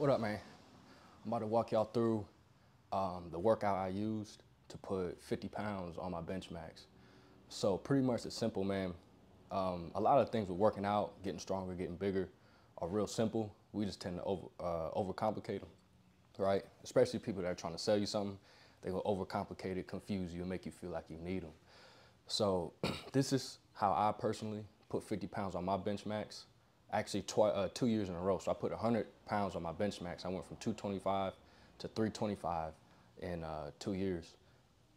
What up, man? I'm about to walk y'all through the workout I used to put 50 pounds on my bench max. So pretty much it's simple, man. A lot of things with working out, getting stronger, getting bigger are real simple. We just tend to overcomplicate them, right? Especially people that are trying to sell you something. They will overcomplicate it, confuse you, and make you feel like you need them. So this is how I personally put 50 pounds on my bench max. Actually, 2 years in a row. So I put 100 pounds on my bench max. I went from 225 to 325 in 2 years.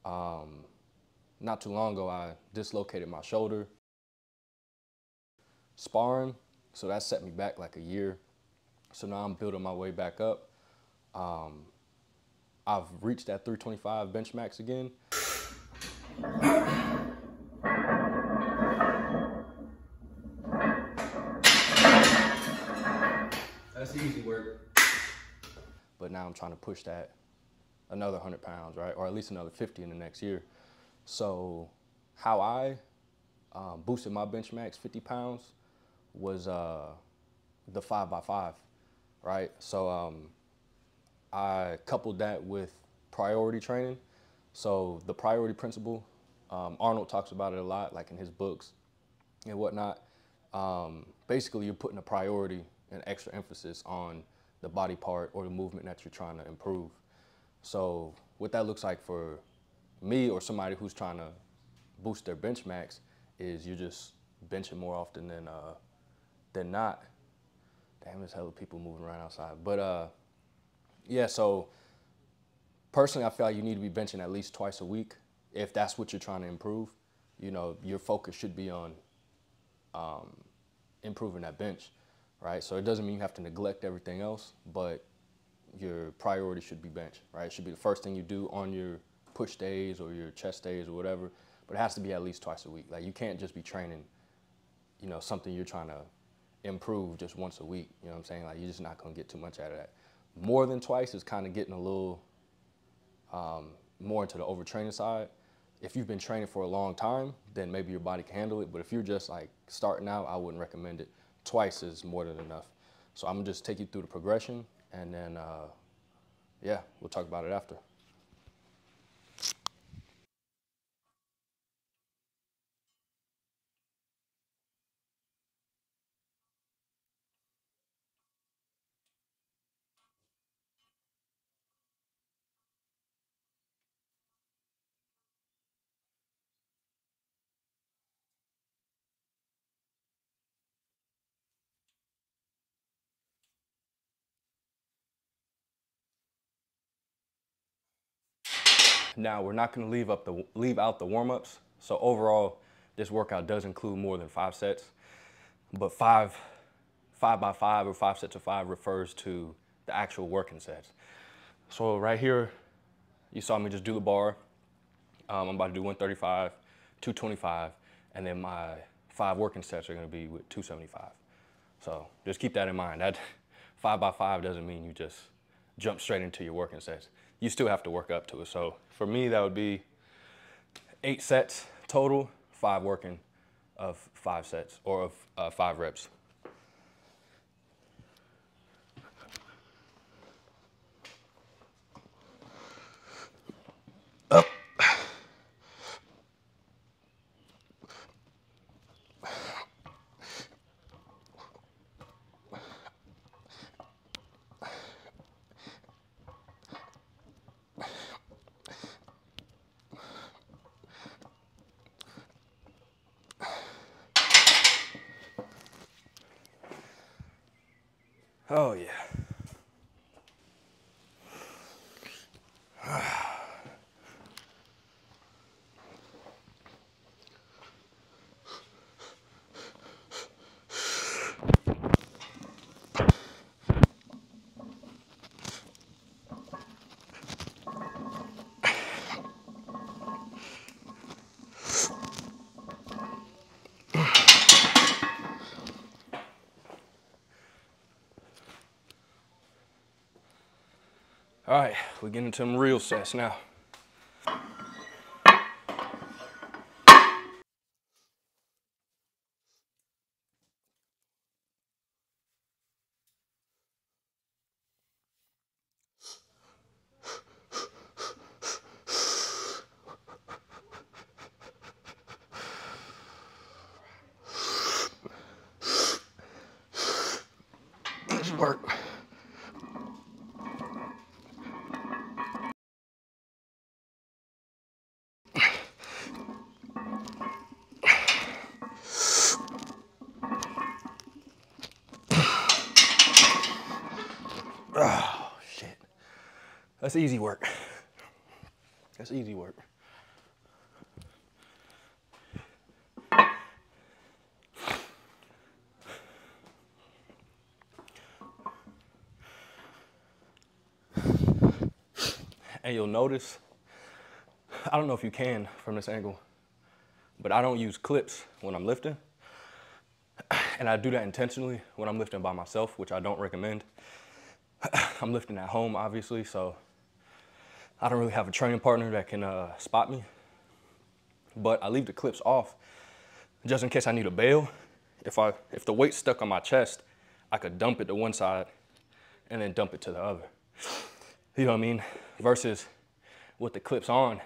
Not too long ago, I dislocated my shoulder sparring, so that set me back like a year. So now I'm building my way back up. I've reached that 325 bench max again. That's easy work. But now I'm trying to push that another 100 pounds, right? Or at least another 50 in the next year. So how I boosted my bench max 50 pounds was the 5x5, right? So I coupled that with priority training. So the priority principle, Arnold talks about it a lot, like in his books and whatnot. Basically, you're putting a priority and extra emphasis on the body part or the movement that you're trying to improve. So what that looks like for me or somebody who's trying to boost their bench max is you're just benching more often than not. Damn, there's hella people moving around outside. But yeah, so personally, I feel like you need to be benching at least twice a week. If that's what you're trying to improve, you know, your focus should be on improving that bench, right? So it doesn't mean you have to neglect everything else, but your priority should be bench, right? It should be the first thing you do on your push days or your chest days or whatever, but it has to be at least twice a week. Like you can't just be training, you know, something you're trying to improve just once a week, you know what I'm saying? Like you're just not gonna get too much out of that. More than twice is kind of getting a little more into the overtraining side. If you've been training for a long time, then maybe your body can handle it. But if you're just like starting out, I wouldn't recommend it. Twice is more than enough. So I'm gonna just take you through the progression and then, yeah, we'll talk about it after. Now we're not gonna leave out the warm-ups. So overall, this workout does include more than 5 sets, but five by five or 5 sets of 5 refers to the actual working sets. So right here, you saw me just do the bar. I'm about to do 135, 225, and then my 5 working sets are gonna be with 275. So just keep that in mind. That 5 by 5 doesn't mean you just jump straight into your working sets. You still have to work up to it. So for me, that would be 8 sets total, 5 working of 5 sets or of 5 reps. Up. Oh yeah. All right, we're getting into some real sets now. work. Oh, shit. That's easy work. That's easy work. And you'll notice, I don't know if you can from this angle, but I don't use clips when I'm lifting. And I do that intentionally when I'm lifting by myself, which I don't recommend. I'm lifting at home, obviously, so I don't really have a training partner that can spot me. But I leave the clips off just in case I need a bail. If the weight's stuck on my chest, I could dump it to one side and then dump it to the other. You know what I mean? Versus with the clips on,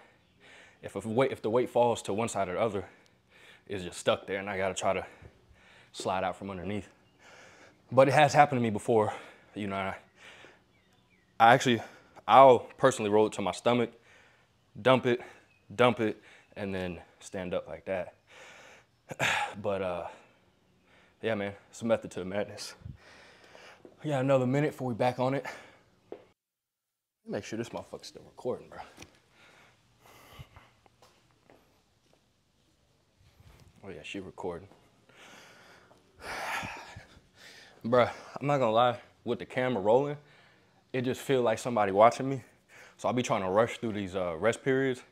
if the weight falls to one side or the other, it's just stuck there and I gotta try to slide out from underneath. But it has happened to me before, you know. I'll personally roll it to my stomach, dump it, and then stand up like that. But yeah, man, it's a method to the madness. We got another minute before we back on it. Make sure this motherfucker's still recording, bro. Oh yeah, she recording. Bruh, I'm not gonna lie, with the camera rolling, it just feel like somebody watching me. So I'll be trying to rush through these rest periods.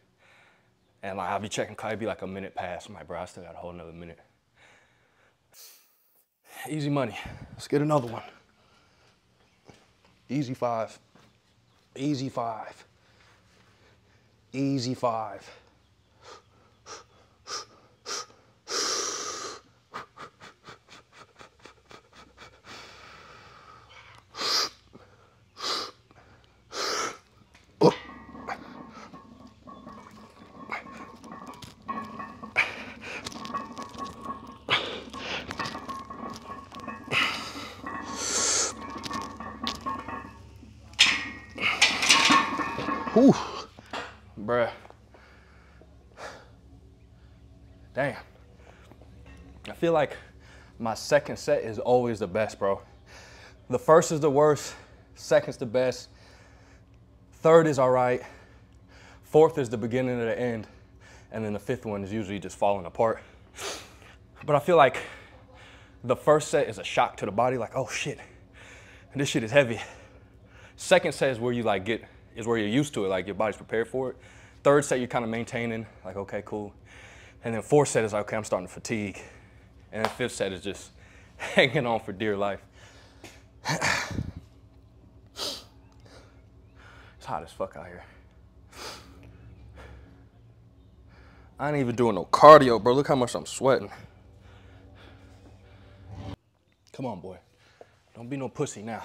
And like, I'll be checking, probably be like a minute past. I'm like, bro, I still got a whole nother minute. Easy money. Let's get another one. Easy 5. Easy 5. Easy 5. Whew, bruh. Damn. I feel like my second set is always the best, bro. The first is the worst, second's the best, third is all right, fourth is the beginning of the end, and then the fifth one is usually just falling apart. But I feel like the first set is a shock to the body, like, oh shit, this shit is heavy. Second set is where you like is where you're used to it, like your body's prepared for it. Third set, you're kind of maintaining, like, okay, cool. And then fourth set is like, okay, I'm starting to fatigue. And then fifth set is just hanging on for dear life. It's hot as fuck out here. I ain't even doing no cardio, bro. Look how much I'm sweating. Come on, boy. Don't be no pussy now.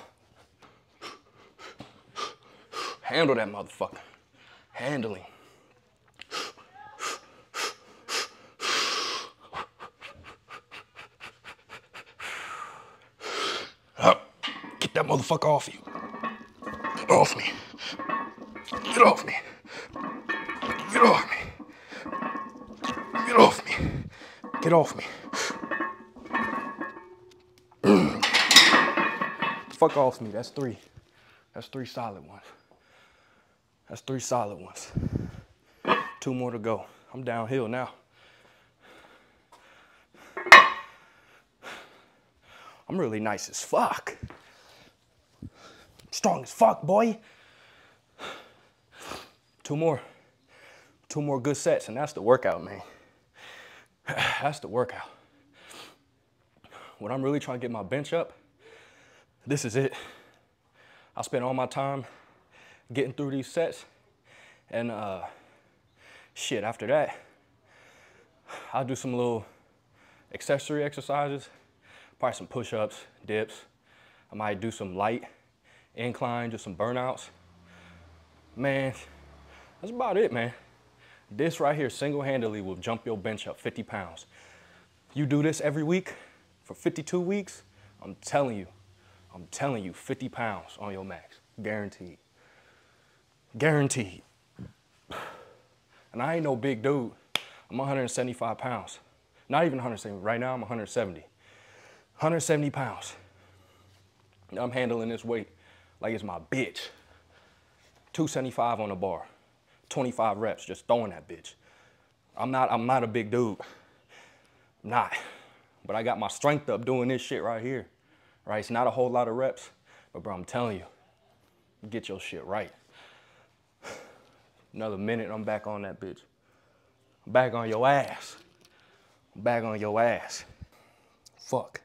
Handle that motherfucker. Handling. Get that motherfucker off you. Get off me. Get off me. Get off me. Get off me. Get off me. Fuck off me. That's 3. That's 3 solid ones. That's 3 solid ones. 2 more to go. I'm downhill now. I'm really nice as fuck. Strong as fuck, boy. 2 more. 2 more good sets, and that's the workout, man. That's the workout. When I'm really trying to get my bench up, this is it. I spend all my time getting through these sets, and shit, after that, I'll do some little accessory exercises, probably some push-ups, dips. I might do some light incline, just some burnouts. Man, that's about it, man. This right here single-handedly will jump your bench up 50 pounds. You do this every week for 52 weeks, I'm telling you, I'm telling you, 50 pounds on your max, guaranteed. Guaranteed. And I ain't no big dude. I'm 175 pounds. Not even 170, right now I'm 170. 170 pounds. I'm handling this weight like it's my bitch. 275 on the bar, 25 reps, just throwing that bitch. I'm not a big dude, I'm not. But I got my strength up doing this shit right here, right? It's not a whole lot of reps, but bro, I'm telling you, get your shit right. Another minute, I'm back on that bitch. I'm back on your ass. I'm back on your ass. Fuck.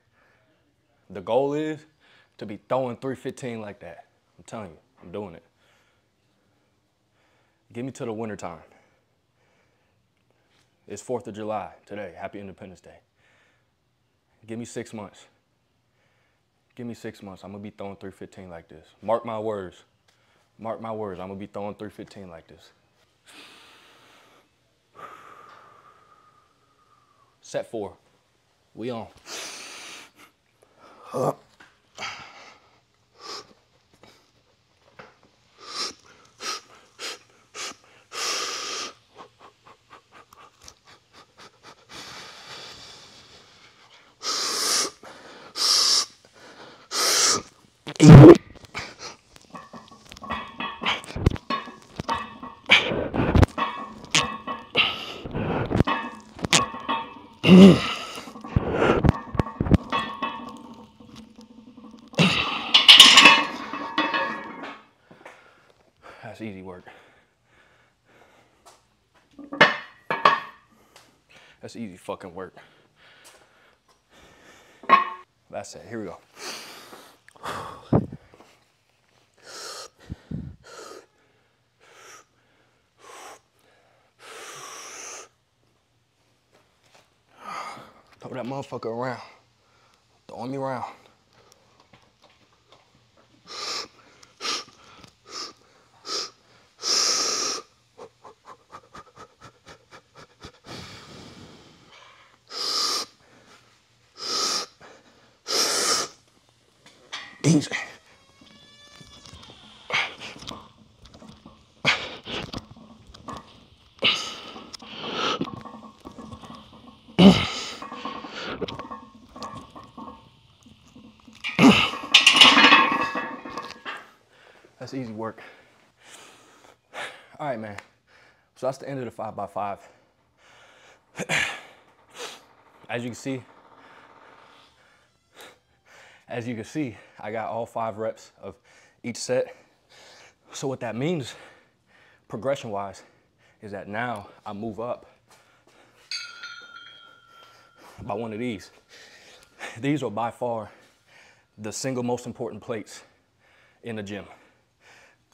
The goal is to be throwing 315 like that. I'm telling you, I'm doing it. Give me to the winter time. It's 4th of July today. Happy Independence Day. Give me 6 months. Give me 6 months. I'm gonna be throwing 315 like this. Mark my words. Mark my words. I'm gonna be throwing 315 like this. Set 4. We on. That's easy work. That's easy fucking work. That's it. Here we go. Throw that motherfucker around. Throw me around. Easy. That's easy work. All right, man. So that's the end of the 5x5. As you can see, I got all 5 reps of each set. So what that means, progression-wise, is that now I move up by one of these. These are by far the single most important plates in the gym.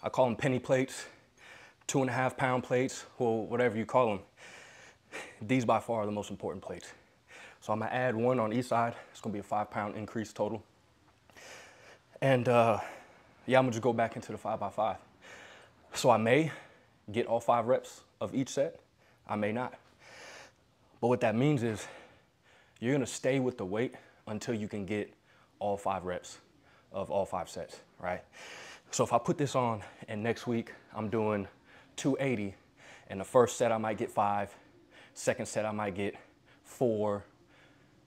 I call them penny plates, 2.5 pound plates, or whatever you call them. These by far are the most important plates. So I'm gonna add 1 on each side. It's gonna be a 5 pound increase total. And yeah, I'm gonna just go back into the 5x5. So I may get all 5 reps of each set, I may not. But what that means is you're gonna stay with the weight until you can get all 5 reps of all 5 sets, right? So if I put this on and next week I'm doing 280, and the first set I might get 5, second set I might get 4,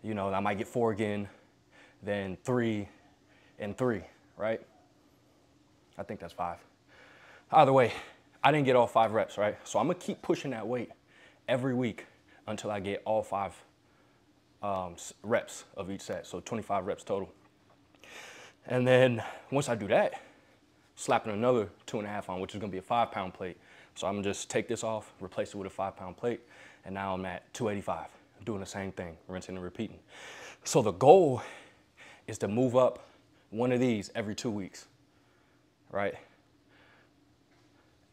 you know, I might get 4 again, then 3 and 3, right? I think that's 5. Either way, I didn't get all 5 reps, right? So I'm gonna keep pushing that weight every week until I get all 5 reps of each set, so 25 reps total. And then once I do that, slapping another 2.5 on, which is gonna be a 5 pound plate. So I'm gonna just take this off, replace it with a 5 pound plate, and now I'm at 285, doing the same thing, rinsing and repeating. So the goal is to move up one of these every 2 weeks, right?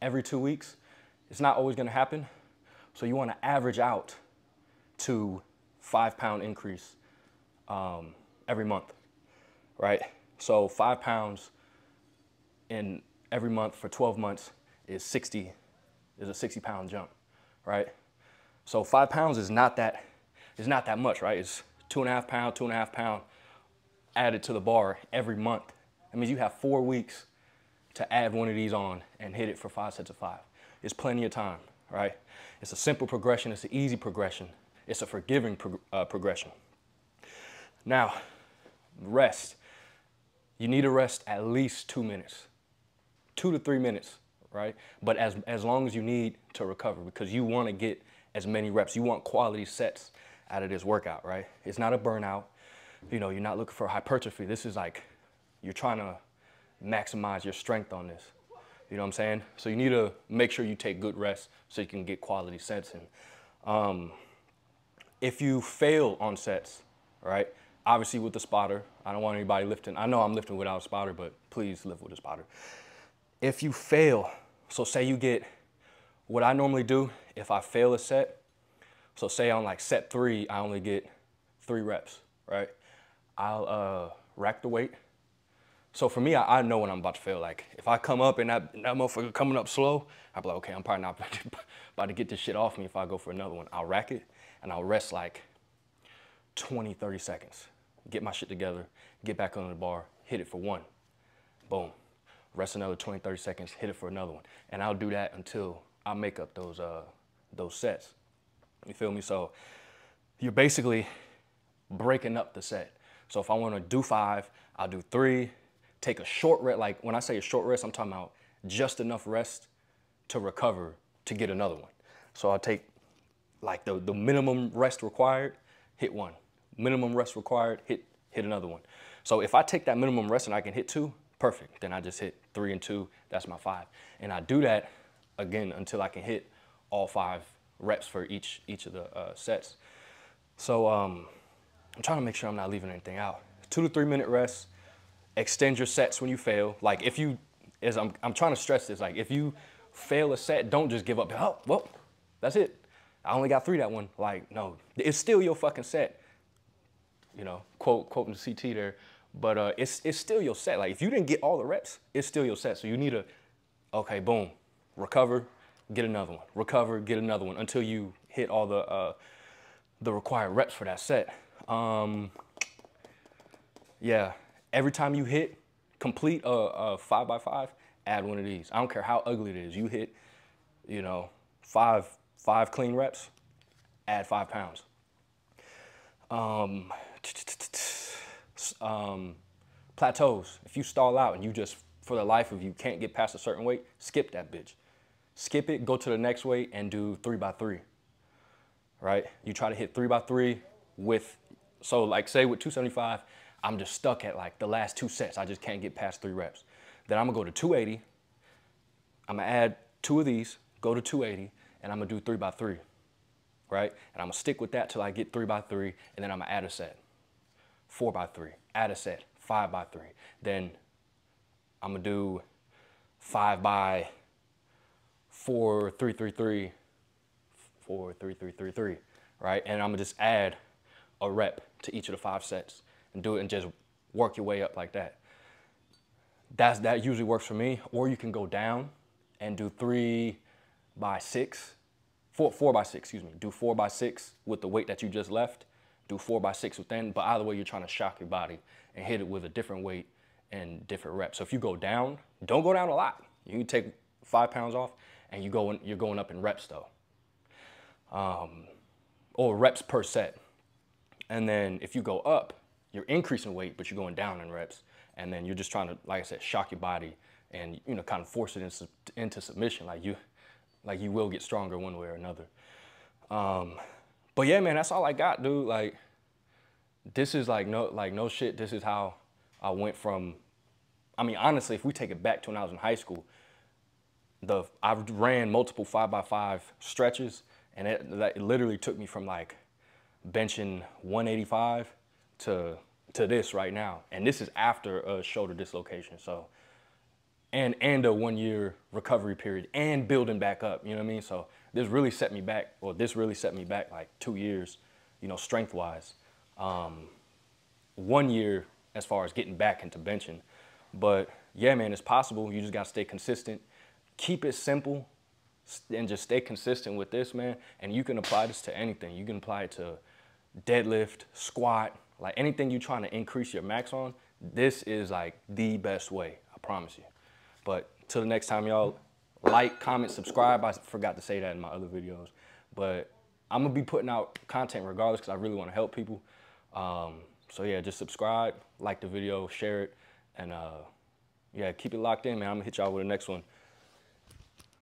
Every 2 weeks. It's not always gonna happen, so you wanna average out to 5 pound increase every month, right? So 5 pounds in every month for 12 months is a 60 pound jump, right? So 5 pounds is not that much, right? It's 2.5 pound, 2.5 pound added to the bar every month That means you have 4 weeks to add one of these on and hit it for 5 sets of 5. It's plenty of time, right? It's a simple progression. It's an easy progression. It's a forgiving progression. Now, rest. You need to rest at least 2 minutes, 2 to 3 minutes, right? But as long as you need to recover, because you want to get as many reps. You want quality sets out of this workout, right? It's not a burnout. You know, you're not looking for hypertrophy. This is like, you're trying to maximize your strength on this. You know what I'm saying? So you need to make sure you take good rest so you can get quality sets in. If you fail on sets, right? Obviously with the spotter, I don't want anybody lifting. I know I'm lifting without a spotter, but please lift with a spotter. If you fail, so say you get, what I normally do, if I fail a set, so say on like set 3, I only get 3 reps, right? I'll rack the weight. So for me, I know when I'm about to fail. Like if I come up and that motherfucker coming up slow, I'll be like, okay, I'm probably not about to get this shit off me if I go for another one. I'll rack it and I'll rest like 20, 30 seconds. Get my shit together, get back under the bar, hit it for 1. Boom. Rest another 20, 30 seconds, hit it for another one. And I'll do that until I make up those sets. You feel me? So you're basically breaking up the set. So if I want to do 5, I'll do 3, take a short rest. Like when I say a short rest, I'm talking about just enough rest to recover to get another one. So I'll take like the minimum rest required, hit 1. Minimum rest required, hit another one. So if I take that minimum rest and I can hit 2, perfect. Then I just hit 3 and 2, that's my 5. And I do that again until I can hit all 5 reps for each of the sets. So I'm trying to make sure I'm not leaving anything out. 2 to 3 minute rest. Extend your sets when you fail. Like if you, I'm trying to stress this, like if you fail a set, don't just give up. Oh, well, that's it. I only got 3 that one. Like, no, it's still your fucking set. You know, quoting the CT there, but it's still your set. Like if you didn't get all the reps, it's still your set. So you need to, okay, boom, recover, get another one, recover, get another one until you hit all the required reps for that set. Yeah, every time you complete a 5x5, add one of these. I don't care how ugly it is. You hit, you know, five clean reps, add 5 pounds. Plateaus. If you stall out and you just, for the life of you, can't get past a certain weight, skip that bitch. Skip it, go to the next weight and do 3x3, right? You try to hit 3x3 with, so like say with 275, I'm just stuck at like the last 2 sets. I just can't get past 3 reps. Then I'm gonna go to 280. I'm gonna add 2 of these, go to 280, and I'm gonna do 3x3, right? And I'm gonna stick with that till I get 3x3, and then I'm gonna add a set. 4x3, add a set, 5x3. Then I'm gonna do 5x4, 3, 3, 3, 4, 3, 3, 3, 3, right? And I'm gonna just add a rep to each of the 5 sets and do it and just work your way up like that. That usually works for me. Or you can go down and do 3x6, 4x6, excuse me. Do 4x6 with the weight that you just left. Do 4x6 within, but either way, you're trying to shock your body and hit it with a different weight and different reps. So if you go down, don't go down a lot. You can take 5 pounds off and you're going up in reps though. Or reps per set. And then if you go up, you're increasing weight, but you're going down in reps. And then you're just trying to, like I said, shock your body and, you know, kind of force it into submission. Like you will get stronger one way or another. But yeah, man, that's all I got, dude. Like, this is no shit. This is how I went from, I mean, honestly, if we take it back to when I was in high school, I ran multiple 5x5 stretches, and it literally took me from like benching 185 to this right now. And this is after a shoulder dislocation. So, and a 1-year recovery period and building back up, you know what I mean? So this really set me back like 2 years, you know, strength-wise. 1 year as far as getting back into benching. But yeah, man, it's possible. You just gotta stay consistent. Keep it simple and just stay consistent with this, man. And you can apply this to anything. You can apply it to deadlift, squat, like anything you're trying to increase your max on, this is like the best way, I promise you. But till the next time, y'all, like, comment, subscribe. I forgot to say that in my other videos. But I'm gonna be putting out content regardless because I really want to help people. So yeah, just subscribe, like the video, share it, and yeah, keep it locked in, man. I'm gonna hit y'all with the next one.